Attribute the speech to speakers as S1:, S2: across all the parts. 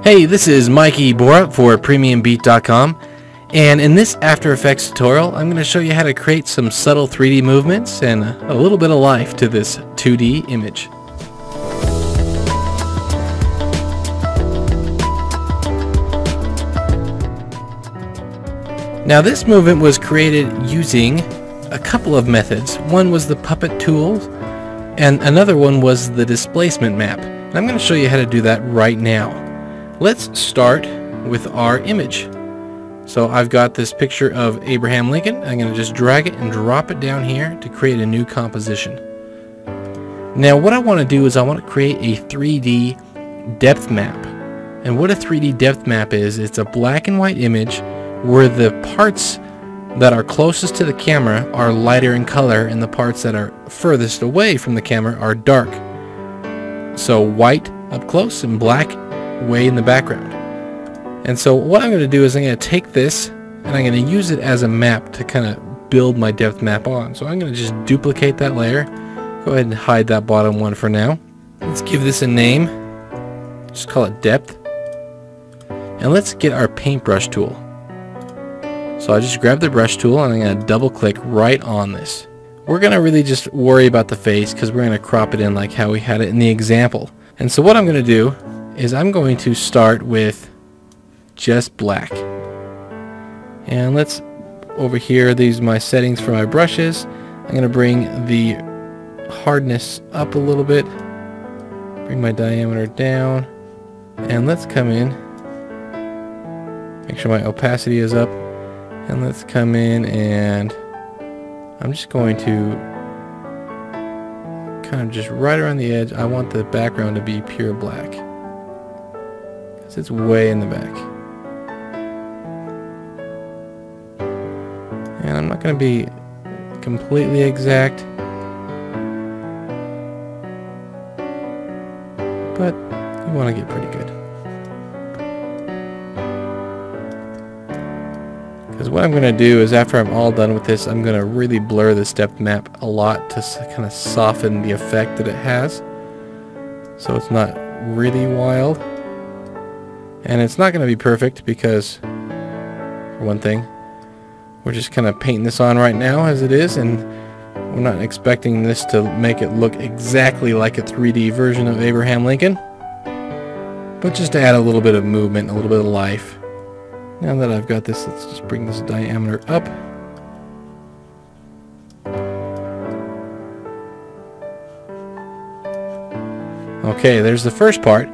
S1: Hey, this is Mikey Borup for PremiumBeat.com, and in this After Effects tutorial I'm going to show you how to create some subtle 3D movements and a little bit of life to this 2D image. Now this movement was created using a couple of methods. One was the puppet tool and another one was the displacement map. And I'm going to show you how to do that right now. Let's start with our image. So I've got this picture of Abraham Lincoln. I'm going to just drag it and drop it down here to create a new composition. Now what I want to do is I want to create a 3D depth map. And what a 3D depth map is, it's a black and white image where the parts that are closest to the camera are lighter in color and the parts that are furthest away from the camera are dark. So white up close and black way in the background. And so what I'm going to do is I'm going to take this and I'm going to use it as a map to kind of build my depth map on. So I'm going to just duplicate that layer. Go ahead and hide that bottom one for now. Let's give this a name. Just call it depth. And let's get our paintbrush tool. So I just grab the brush tool and I'm going to double click right on this. We're going to really just worry about the face because we're going to crop it in like how we had it in the example. And so what I'm going to do is I'm going to start with just black. And let's, over here, these are my settings for my brushes. I'm going to bring the hardness up a little bit, bring my diameter down, and let's come in, make sure my opacity is up, and let's come in and I'm just going to kind of just right around the edge. I want the background to be pure black because it's way in the back. And I'm not going to be completely exact, but you want to get pretty good. Because what I'm going to do is after I'm all done with this, I'm going to really blur this depth map a lot to kind of soften the effect that it has. So it's not really wild. And it's not going to be perfect because, for one thing, we're just kind of painting this on right now as it is, and we're not expecting this to make it look exactly like a 3D version of Abraham Lincoln, but just to add a little bit of movement, a little bit of life. Now that I've got this, let's just bring this diameter up. Okay, there's the first part.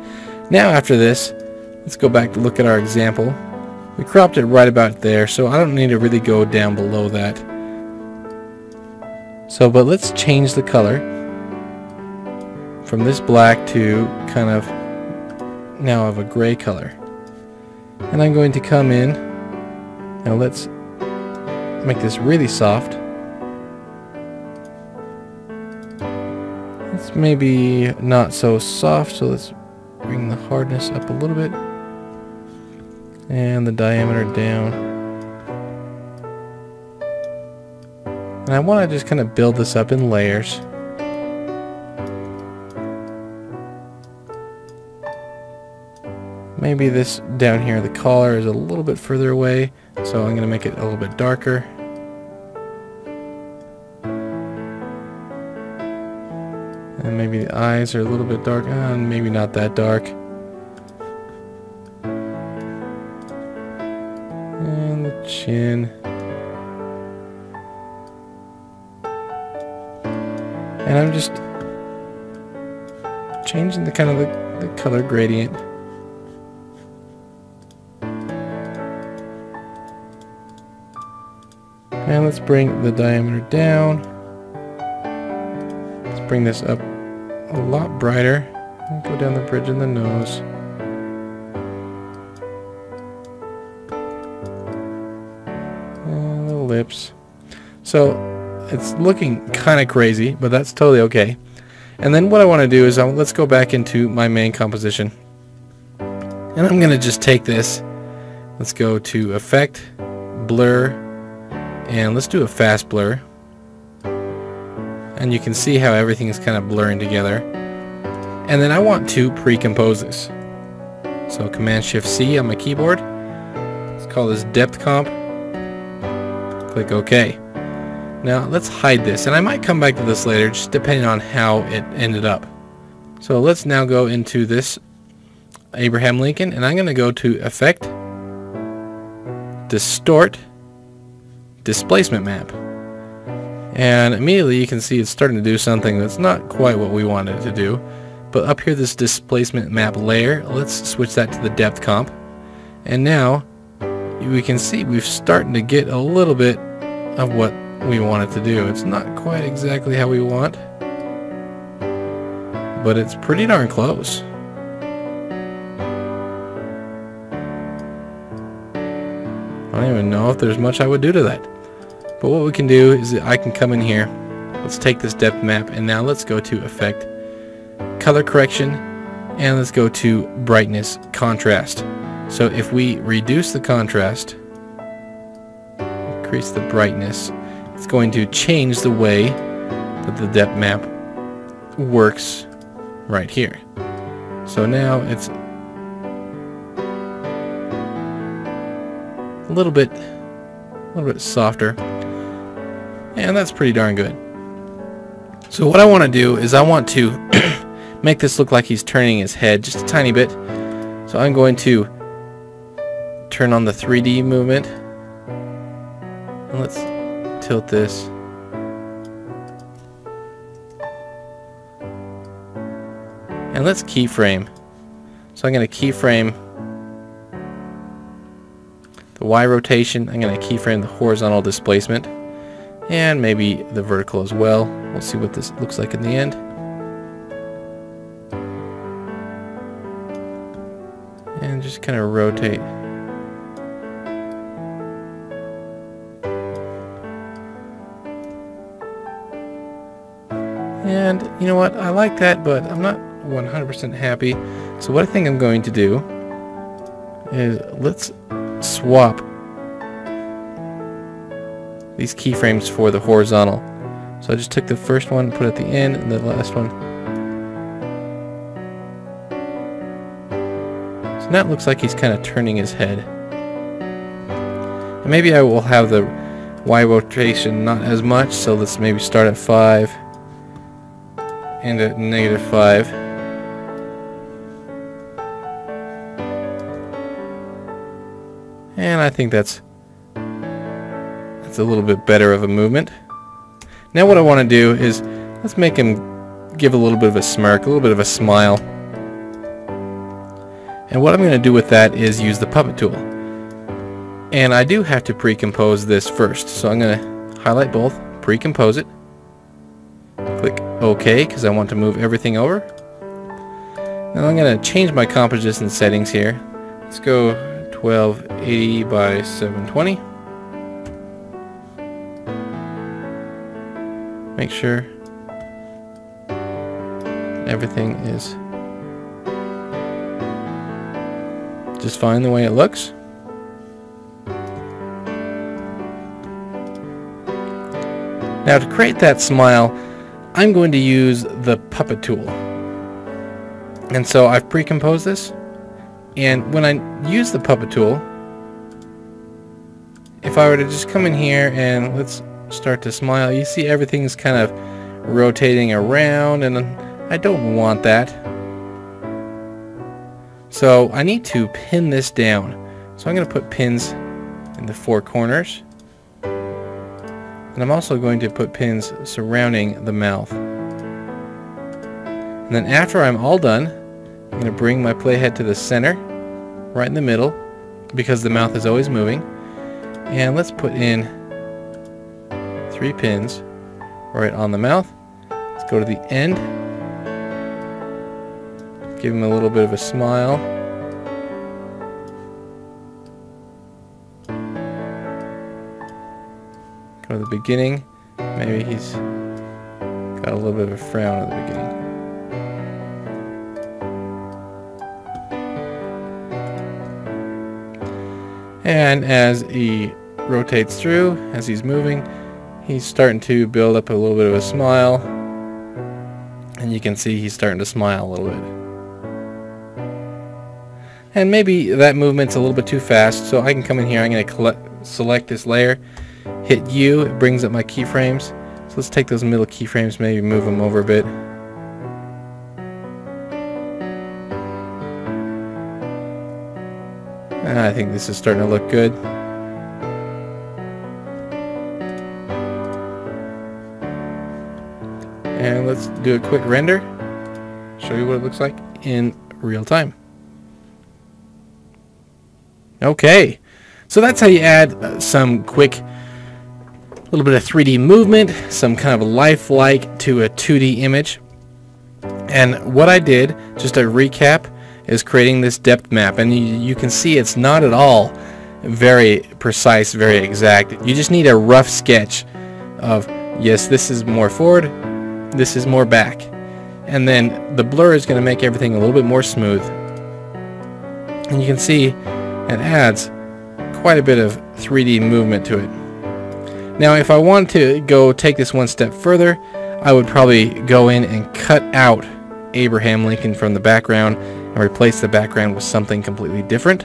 S1: Now after this, let's go back to look at our example. We cropped it right about there, so I don't need to really go down below that. So, but let's change the color from this black to kind of now of a gray color. And I'm going to come in, now let's make this really soft. It's maybe not so soft, so let's bring the hardness up a little bit and the diameter down. And I want to just kind of build this up in layers. Maybe this down here, the collar is a little bit further away, so I'm going to make it a little bit darker. And maybe the eyes are a little bit dark, maybe not that dark. And the chin. And I'm just changing the kind of the color gradient. And let's bring the diameter down. Let's bring this up a lot brighter. Go down the bridge of the nose. And the lips. So it's looking kind of crazy, but that's totally okay. And then what I want to do is let's go back into my main composition. And I'm going to just take this. Let's go to Effect, Blur, and let's do a fast blur. And you can see how everything is kind of blurring together. And then I want to pre-compose this. So Command-Shift-C on my keyboard. Let's call this depth comp. Click OK. Now let's hide this, and I might come back to this later, just depending on how it ended up. So let's now go into this Abraham Lincoln, and I'm going to go to Effect, Distort, Displacement Map. And immediately you can see it's starting to do something that's not quite what we wanted it to do. But up here, this displacement map layer, let's switch that to the depth comp. And now we can see we're starting to get a little bit of what we want it to do. It's not quite exactly how we want, but it's pretty darn close. I don't even know if there's much I would do to that. But what we can do is that I can come in here. Let's take this depth map, and now let's go to Effect, Color Correction, and let's go to Brightness Contrast. So if we reduce the contrast, increase the brightness, it's going to change the way that the depth map works right here. So now it's a little bit softer, and that's pretty darn good. So what I want to do is I want to make this look like he's turning his head just a tiny bit. So I'm going to turn on the 3D movement, and let's tilt this. And let's keyframe. So I'm going to keyframe the Y rotation. I'm going to keyframe the horizontal displacement, and maybe the vertical as well. We'll see what this looks like in the end. And just kind of rotate. And you know what? I like that, but I'm not 100% happy. So what I think I'm going to do is let's swap these keyframes for the horizontal. So I just took the first one, put it at the end, and the last one. So now it looks like he's kind of turning his head. And maybe I will have the Y rotation not as much, so let's maybe start at 5 and at -5. And I think that's a little bit better of a movement. Now what I want to do is let's make him give a little bit of a smirk, a little bit of a smile. And what I'm going to do with that is use the puppet tool. And I do have to pre-compose this first. So I'm going to highlight both, pre-compose it, click OK because I want to move everything over. Now I'm going to change my composition settings here. Let's go 1280 by 720. Make sure everything is just fine the way it looks. Now to create that smile, I'm going to use the puppet tool. And so I've pre-composed this, and when I use the puppet tool, if I were to just come in here and let's start to smile, you see everything's kind of rotating around, and I don't want that. So I need to pin this down. So I'm going to put pins in the 4 corners, and I'm also going to put pins surrounding the mouth. And then after I'm all done, I'm going to bring my playhead to the center, right in the middle, because the mouth is always moving. And let's put in 3 pins right on the mouth. Let's go to the end. Give him a little bit of a smile. Go to the beginning. Maybe he's got a little bit of a frown at the beginning. And as he rotates through, as he's moving, he's starting to build up a little bit of a smile. And you can see he's starting to smile a little bit. And maybe that movement's a little bit too fast, so I can come in here, I'm going to select this layer, hit U, it brings up my keyframes. So let's take those middle keyframes, maybe move them over a bit. And I think this is starting to look good. And let's do a quick render, show you what it looks like in real time. Okay, so that's how you add some quick little bit of 3D movement, some kind of lifelike to a 2D image. And what I did, just a recap, is creating this depth map, and you can see it's not at all very precise, very exact. You just need a rough sketch of, yes, this is more forward, this is more back, and then the blur is going to make everything a little bit more smooth. And you can see it adds quite a bit of 3D movement to it. Now if I want to go take this one step further, I would probably go in and cut out Abraham Lincoln from the background and replace the background with something completely different.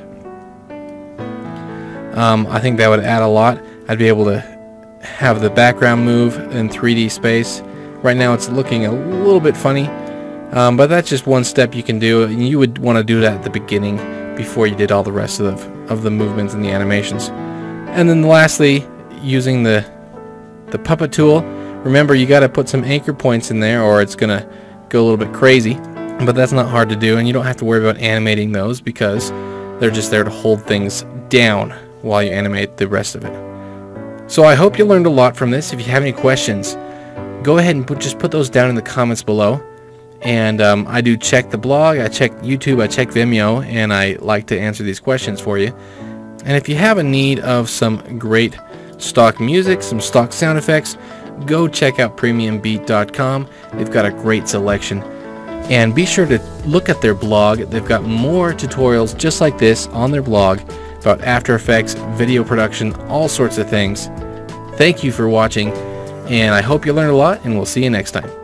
S1: I think that would add a lot. I'd be able to have the background move in 3D space. Right now it's looking a little bit funny, but that's just one step you can do, and you would want to do that at the beginning before you did all the rest of the movements and the animations. And then lastly, using the puppet tool, remember you got to put some anchor points in there or it's gonna go a little bit crazy, but that's not hard to do, and you don't have to worry about animating those because they're just there to hold things down while you animate the rest of it. So I hope you learned a lot from this. If you have any questions, go ahead and just put those down in the comments below. And I do check the blog, I check YouTube, I check Vimeo, and I like to answer these questions for you. And if you have a need of some great stock music, some stock sound effects, go check out premiumbeat.com. They've got a great selection. And be sure to look at their blog. They've got more tutorials just like this on their blog about After Effects, video production, all sorts of things. Thank you for watching, and I hope you learned a lot, and we'll see you next time.